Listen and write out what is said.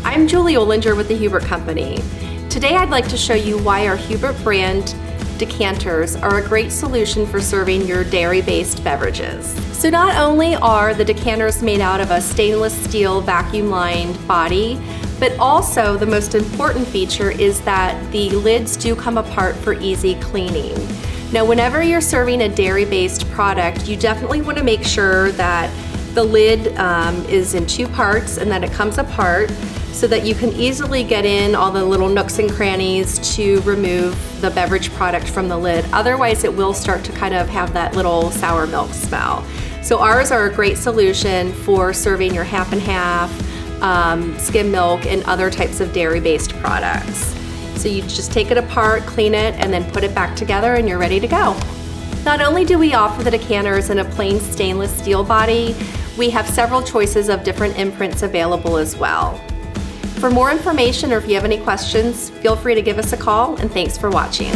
I'm Julie Olinger with the Hubert Company. Today I'd like to show you why our Hubert Brand decanters are a great solution for serving your dairy-based beverages. So not only are the decanters made out of a stainless steel vacuum-lined body, but also the most important feature is that the lids do come apart for easy cleaning. Now whenever you're serving a dairy-based product, you definitely want to make sure that the lid is in two parts and that it comes apart so that you can easily get in all the little nooks and crannies to remove the beverage product from the lid. Otherwise it will start to kind of have that little sour milk smell. So ours are a great solution for serving your half and half, skim milk, and other types of dairy-based products. So you just take it apart, clean it, and then put it back together and you're ready to go. Not only do we offer the decanters in a plain stainless steel body, we have several choices of different imprints available as well. For more information or if you have any questions, feel free to give us a call, and thanks for watching.